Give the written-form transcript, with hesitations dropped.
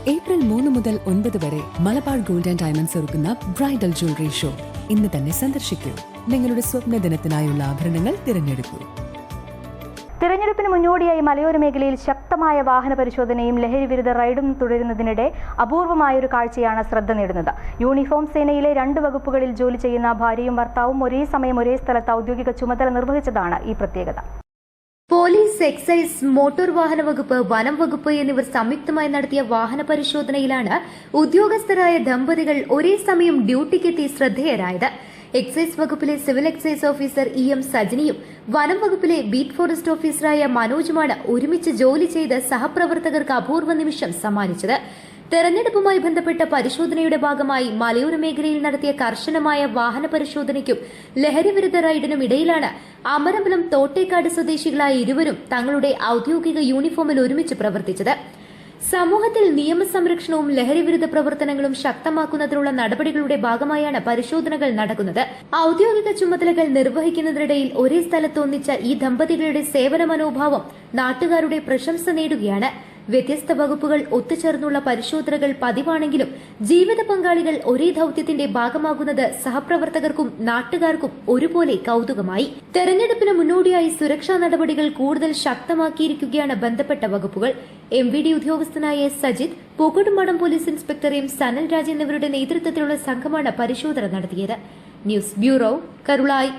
April 3 മുതൽ 9 വരെ Malabar gold and diamonds ഒരുക്കുന്ന ബ്രൈഡൽ ജ്വല്ലറി ഷോ ഇന്ന് തന്നെ സന്ദർശിക്കൂ. നിങ്ങളുടെ സ്വപ്ന ദിനത്തിനായുള്ള ആഭരണങ്ങൾ തിരഞ്ഞെടുക്കൂ. തിരഞ്ഞെടുപ്പിന് മുന്നോടിയായി മലയോര മേഖലയിൽ ശക്തമായ വാഹന പരിശോധനയും ലഹരി വിരുദ്ധ റൈഡും തുടരുന്നതിനിടെ അപൂർവമായൊരു കാഴ്ചയാണ് ശ്രദ്ധ നേടുന്നത്. യൂണിഫോം സേനയിലെ 2 വകുപ്പുകളിൽ ജോലി ചെയ്യുന്ന ഭാര്യയും ഭർത്താവും ഒരേ സമയം ഒരേ സ്ഥലത്ത് ഔദ്യോഗിക ചുമതല നിർവഹിച്ചതാണ് ഈ പ്രത്യേകത. പോലീസ്, എക്സൈസ്, മോട്ടോർ വാഹന വകുപ്പ്, വനം വകുപ്പ് എന്നിവർ സംയുക്തമായി നടത്തിയ വാഹന പരിശോധനയിലാണ് ഉദ്യോഗസ്ഥരായ ദമ്പതികൾ ഒരേ സമയം ഡ്യൂട്ടിക്കെത്തി ശ്രദ്ധേയരായത്. എക്സൈസ് വകുപ്പിലെ സിവിൽ എക്സൈസ് ഓഫീസർ EM സജിനിയും വനം വകുപ്പിലെ ബീറ്റ് ഫോറസ്റ്റ് ഓഫീസറായ മനോജുമാണ് ഒരുമിച്ച് ജോലി ചെയ്ത് സഹപ്രവർത്തകർക്ക് അപൂർവ നിമിഷം സമ്മാനിച്ചത്. തെരഞ്ഞെടുപ്പുമായി ബന്ധപ്പെട്ട പരിശോധനയുടെ ഭാഗമായി മലയോര മേഖലയിൽ നടത്തിയ കർശനമായ വാഹന പരിശോധനയ്ക്കും ലഹരി വിരുദ്ധ റൈഡിനും ഇടയിലാണ് അമരമ്പലം തോട്ടേക്കാട് സ്വദേശികളായ ഇരുവരും തങ്ങളുടെ ഔദ്യോഗിക യൂണിഫോമിൽ ഒരുമിച്ച് പ്രവർത്തിച്ചത്. സമൂഹത്തിൽ നിയമസംരക്ഷണവും ലഹരി വിരുദ്ധ പ്രവർത്തനങ്ങളും ശക്തമാക്കുന്നതിനുള്ള നടപടികളുടെ ഭാഗമായാണ് പരിശോധനകൾ നടക്കുന്നത്. ഔദ്യോഗിക ചുമതലകൾ നിർവഹിക്കുന്നതിനിടയിൽ ഒരേ സ്ഥലത്ത് ഒന്നിച്ച ഈ ദമ്പതികളുടെ സേവന മനോഭാവം നാട്ടുകാരുടെ പ്രശംസ നേടുകയാണ്. വ്യത്യസ്ത വകുപ്പുകൾ ഒത്തുചേർന്നുള്ള പരിശോധനകൾ പതിവാണെങ്കിലും ജീവിത പങ്കാളികൾ ഒരേ ദൌത്യത്തിന്റെ ഭാഗമാകുന്നത് സഹപ്രവർത്തകർക്കും നാട്ടുകാർക്കും ഒരുപോലെ കൌതുകമായി. തെരഞ്ഞെടുപ്പിന് മുന്നോടിയായി സുരക്ഷാ നടപടികൾ കൂടുതൽ ശക്തമാക്കിയിരിക്കുകയാണ് ബന്ധപ്പെട്ട വകുപ്പുകൾ. MVD ഉദ്യോഗസ്ഥനായ Sajith, Pookkottumpadam police inspector M Sanal Raj എന്നിവരുടെ നേതൃത്വത്തിലുള്ള സംഘമാണ് പരിശോധന നടത്തിയത്. News bureau, Karulai.